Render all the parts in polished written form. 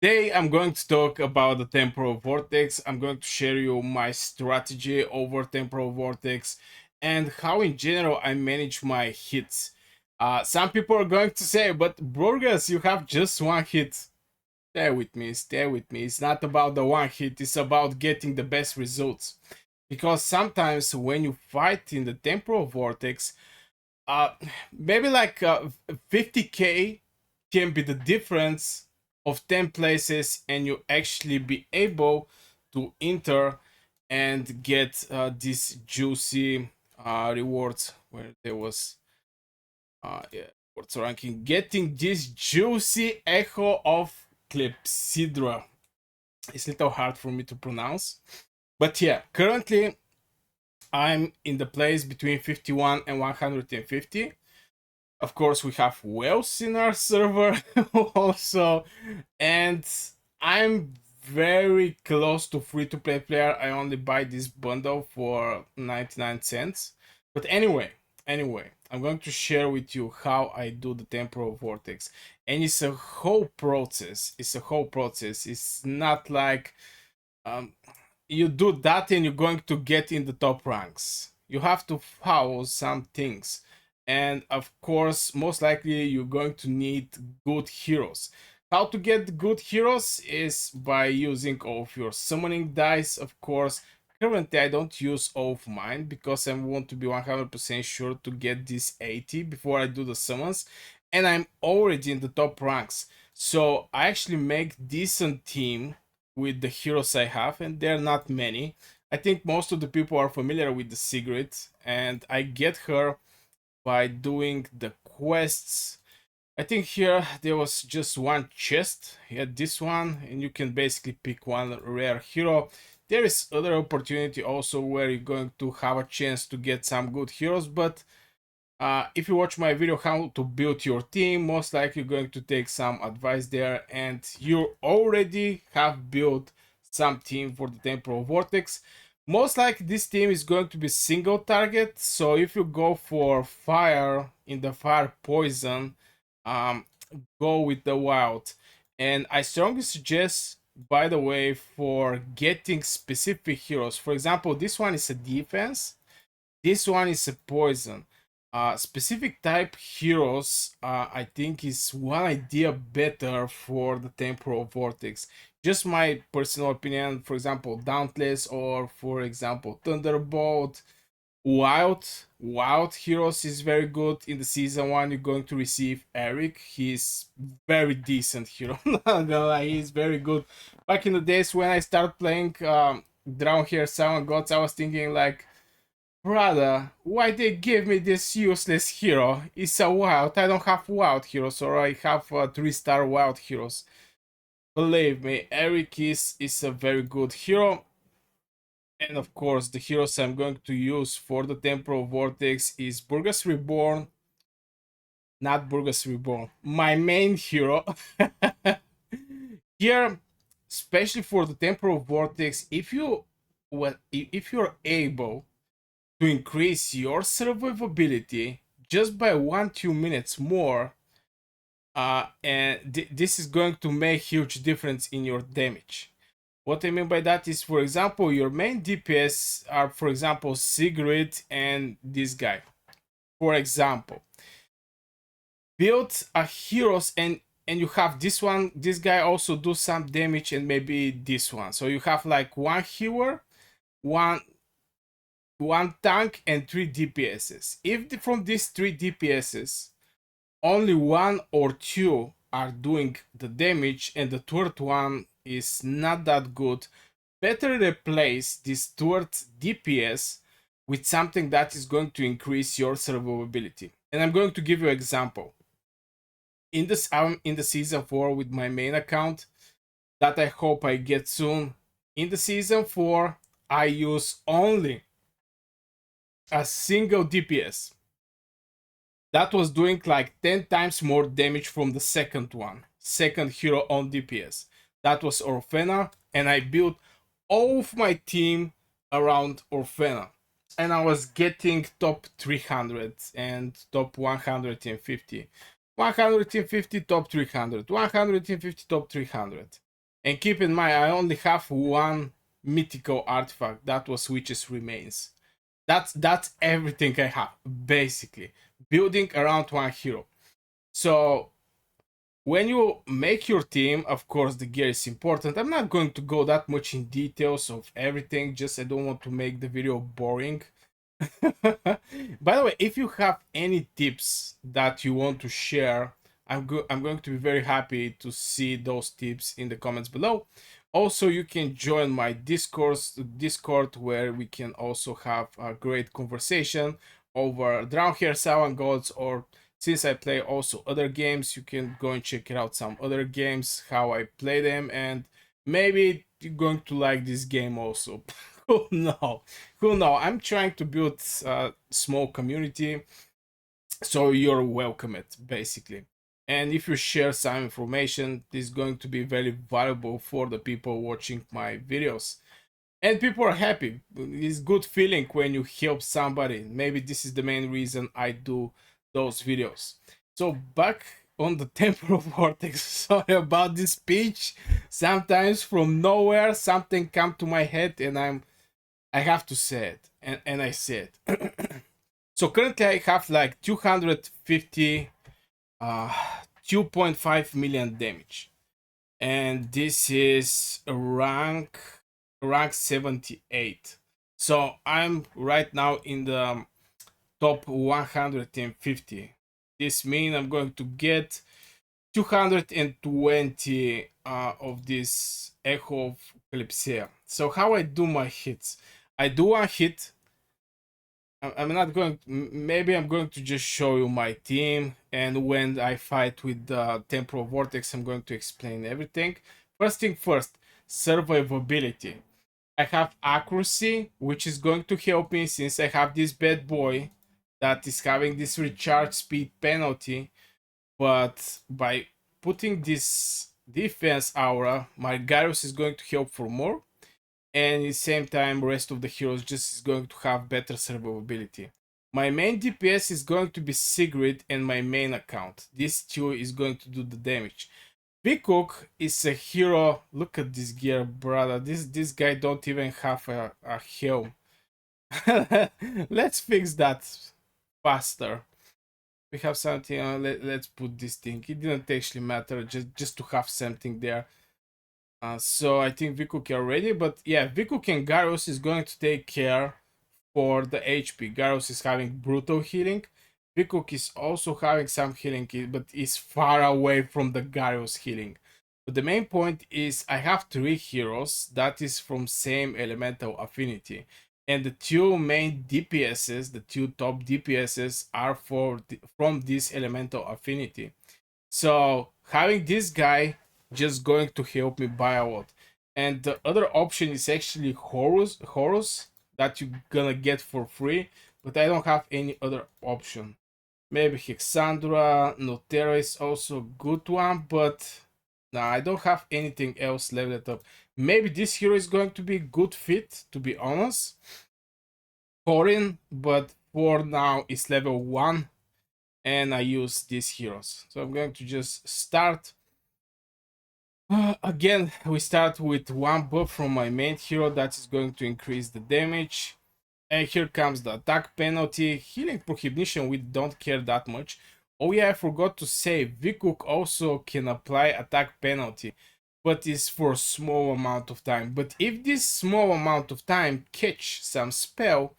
Today I'm going to talk about the Temporal Vortex. I'm going to share you my strategy over Temporal Vortex and how in general I manage my hits. Some people are going to say, but Burgers, you have just one hit. Stay with me, stay with me. It's not about the one hit, it's about getting the best results. Because sometimes when you fight in the Temporal Vortex, uh, maybe like 50k can be the difference of 10 places, and you actually be able to enter and get these juicy rewards where there was yeah, rewards ranking, getting this juicy echo of clepsydra. It's a little hard for me to pronounce, but yeah, currently I'm in the place between 51 and 150. Of course, we have whales in our server also, and I'm very close to free to play player. I only buy this bundle for 99 cents. But anyway, I'm going to share with you how I do the temporal vortex, and it's a whole process. It's not like um, you do that and you're going to get in the top ranks. You have to follow some things, and of course most likely you're going to need good heroes. How to get good heroes is by using all of your summoning dice. Of course, currently I don't use all of mine because I want to be 100% sure to get this 80 before I do the summons, and I'm already in the top ranks, so I actually make decent team with the heroes I have, and they're not many. I think most of the people are familiar with the Sigrid, and I get her by doing the quests. I think here there was just one chest. You had this one, and you can basically pick one rare hero. There is other opportunity also where you're going to have a chance to get some good heroes, but if you watch my video how to build your team, most likely you're going to take some advice there, and you already have built some team for the Temporal Vortex. Most likely this team is going to be single target, so if you go for fire in the fire poison, um, go with the wild. And I strongly suggest, by the way, for getting specific heroes. For example, this one is a defense, this one is a poison. Specific type heroes, I think, is one idea better for the Temporal Vortex. Just my personal opinion. For example, Dauntless, or for example, Thunderbolt. Wild heroes is very good. In the season 1 you're going to receive Eric. He's very decent hero. Not gonna lie, he's very good. Back in the days when I started playing Dragonheir Silent Gods, I was thinking like, brother, why they give me this useless hero? It's a wild. I don't have wild heroes, or I have 3-star wild heroes. Believe me, Eric is a very good hero. And of course, the heroes I'm going to use for the Temporal Vortex is Burgess Reborn. Not Burgess Reborn. My main hero. Here, especially for the Temporal Vortex, if you're able to increase your survivability just by 1-2 minutes more, and this is going to make huge difference in your damage. What I mean by that is, for example, your main DPS are, for example, Sigrid and this guy. For example, build a heroes, and you have this one, this guy also do some damage, and maybe this one. So you have like one healer, one tank, and 3 DPSs. If from these 3 DPSs only 1 or 2 are doing the damage and the third one is not that good, better replace this third DPS with something that is going to increase your survivability. And I'm going to give you an example. In this, I'm in the season 4 with my main account that I hope I get soon. In the season 4, I use only a single DPS that was doing like 10 times more damage from the second hero on DPS. That was Orphena, and I built all of my team around Orphena. And I was getting top 300 and top 150. 150 top 300, 150 top 300. And keep in mind, I only have one mythical artifact. That was Witch's Remains. That's everything I have, basically. Building around one hero. So when you make your team, of course, the gear is important. I'm not going to go that much in details of everything, just I don't want to make the video boring. By the way, if you have any tips that you want to share, I'm going to be very happy to see those tips in the comments below. Also, you can join my Discord where we can also have a great conversation over Dragonheir Silent Gods, or since I play also other games, you can go and check it out some other games, how I play them, and maybe you're going to like this game also. Who know? Who know? I'm trying to build a small community, so you're welcome it basically. And if you share some information, this is going to be very valuable for the people watching my videos. And people are happy. It's good feeling when you help somebody. Maybe this is the main reason I do those videos. So back on the Temporal Vortex. Sorry about this speech. Sometimes from nowhere something come to my head and I have to say it, and I say it. So currently I have like 250, 2.5 million damage, and this is rank 78. So I'm right now in the top 150. This means I'm going to get 220 of this Echo of Calypsea. So how I do my hits? I do one hit. I'm not going to, maybe I'm going to just show you my team, and when I fight with the Temporal Vortex I'm going to explain everything. First thing first, survivability. I have accuracy, which is going to help me since I have this bad boy that is having this recharge speed penalty, but by putting this defense aura, my Gyros is going to help for more, and at the same time rest of the heroes just is going to have better survivability. My main DPS is going to be Sigrid and my main account. This two is going to do the damage. Vikuk is a hero. Look at this gear, brother. This guy don't even have a helm. Let's fix that faster. We have something. Let's put this thing. It didn't actually matter. Just to have something there. So I think Vikuk are ready, but yeah, Vikuk and Garros is going to take care for the HP. Garros is having brutal healing. Vikuk is also having some healing, but is far away from the Garros healing. But the main point is I have three heroes that is from same elemental affinity. And the two main DPSs, the two top DPSs are from this elemental affinity. So having this guy just going to help me buy a lot. And the other option is actually Horus that you're gonna get for free, but I don't have any other option. Maybe Hexandra, Notera is also a good one, but nah, I don't have anything else leveled up. Maybe this hero is going to be a good fit, to be honest. Corin, but for now it's level 1 and I use these heroes. So I'm going to just start. Again, we start with one buff from my main hero that is going to increase the damage. And here comes the attack penalty. Healing prohibition, we don't care that much. Oh yeah, I forgot to say, Vikuk also can apply attack penalty, but it's for a small amount of time. But if this small amount of time catch some spell,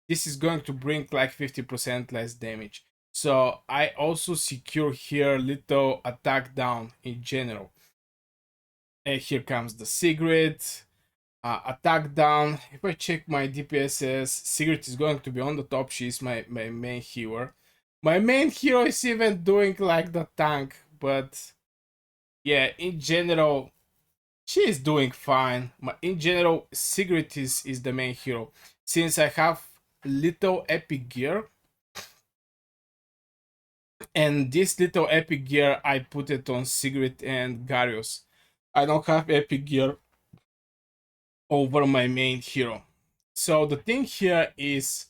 this is going to bring like 50% less damage. So I also secure here little attack down in general. And here comes the Sigrid. Attack down. If I check my DPSs, Sigrid is going to be on the top. She's my main hero. My main hero is even doing like the tank, but yeah, in general, she is doing fine. In general, Sigrid is the main hero. Since I have little epic gear, and this little epic gear, I put it on Sigrid and Garius. I don't have epic gear over my main hero. So the thing here is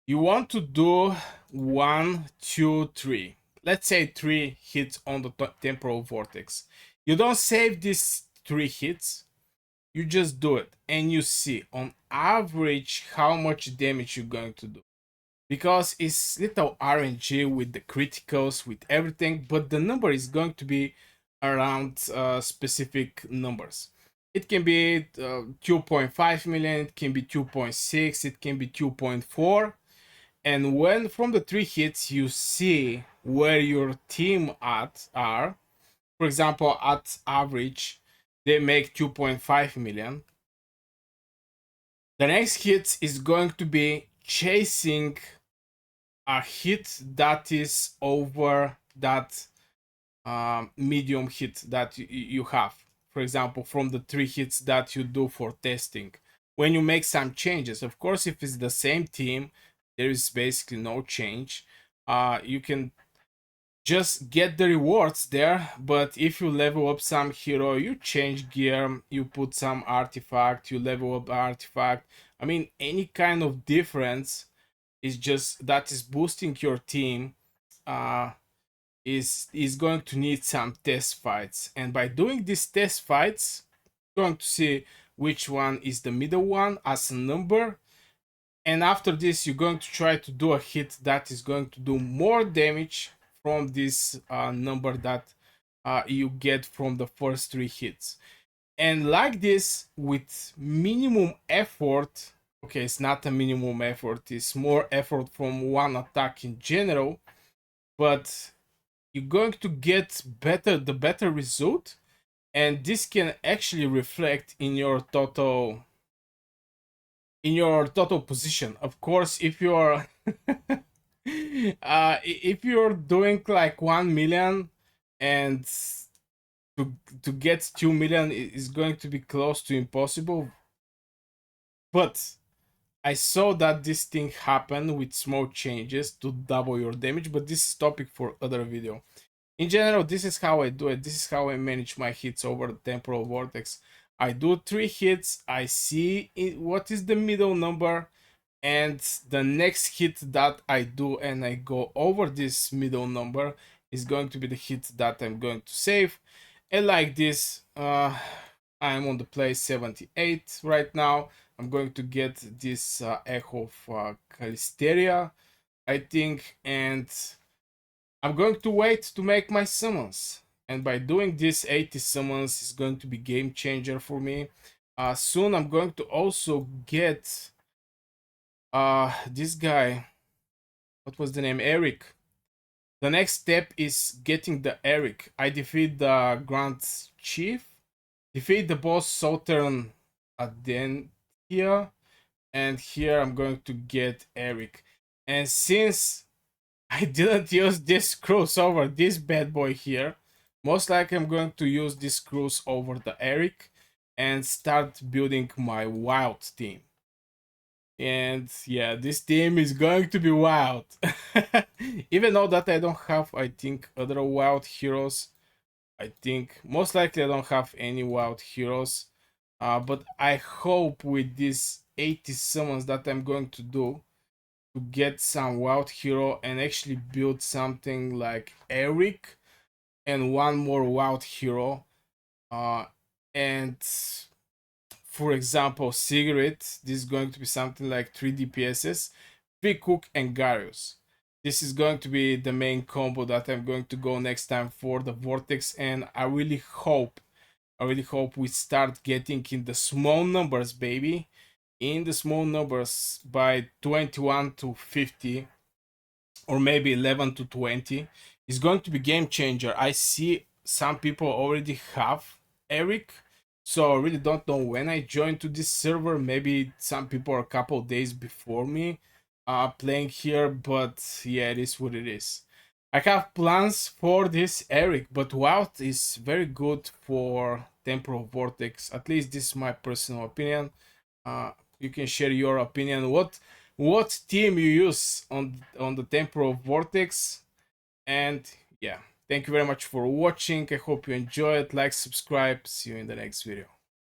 you want to do 1, 2, 3. Let's say 3 hits on the temporal vortex. You don't save this 3 hits, you just do it and you see on average how much damage you're going to do, because it's little RNG with the criticals, with everything, but the number is going to be around specific numbers. It can be 2.5 million, it can be 2.6, it can be 2.4. And when from the 3 hits you see where your team are, for example, at average, they make 2.5 million. The next hit is going to be chasing a hit that is over that medium hit that you have. For example, from the 3 hits that you do for testing. When you make some changes, of course, if it's the same team, there is basically no change. You can just get the rewards there, but if you level up some hero, you change gear, you put some artifact, you level up artifact, I mean any kind of difference is just that is boosting your team, is going to need some test fights. And by doing these test fights, you're going to see which one is the middle one as a number, and after this you're going to try to do a hit that is going to do more damage from this number that you get from the first 3 hits. And like this, with minimum effort, okay, it's not a minimum effort, it's more effort from one attack in general, but you're going to get the better result, and this can actually reflect in your total position. Of course, if you're if you're doing like 1 million, and to get 2 million is going to be close to impossible. But I saw that this thing happened with small changes to double your damage, but this is topic for other video. In general, this is how I do it. This is how I manage my hits over the Temporal Vortex. I do 3 hits, I see what is the middle number, and the next hit that I do and I go over this middle number is going to be the hit that I'm going to save. And like this, I'm on the place 78 right now. I'm going to get this Echo of Callisteria, I think, and I'm going to wait to make my summons. And by doing this 80 summons is going to be game changer for me. Soon I'm going to also get this guy, what was the name, Eric. The next step is getting the Eric. I defeat the Grand Chief, defeat the boss Southern at the end here, and here I'm going to get Eric. And since I didn't use this cruise over this bad boy here, most likely I'm going to use this cruise over the Eric and start building my wild team. And yeah, this team is going to be wild. Even though that I don't have, I think, other wild heroes. I think most likely I don't have any wild heroes. But I hope with these 80 summons that I'm going to do to get some wild hero and actually build something like Eric and one more wild hero. And for example, Sigrid, this is going to be something like 3 DPSs, Cook and Garius. This is going to be the main combo that I'm going to go next time for the Vortex, and I really hope we start getting in the small numbers, baby. In the small numbers by 21 to 50, or maybe 11 to 20. Is going to be game changer. I see some people already have Eric, so I really don't know when I joined to this server. Maybe some people are a couple days before me playing here, but yeah, it is what it is. I have plans for this Eric, but Wild is very good for Temporal Vortex. At least this is my personal opinion. You can share your opinion. What team you use on the Temporal Vortex? And yeah, thank you very much for watching. I hope you enjoyed. Like, subscribe. See you in the next video.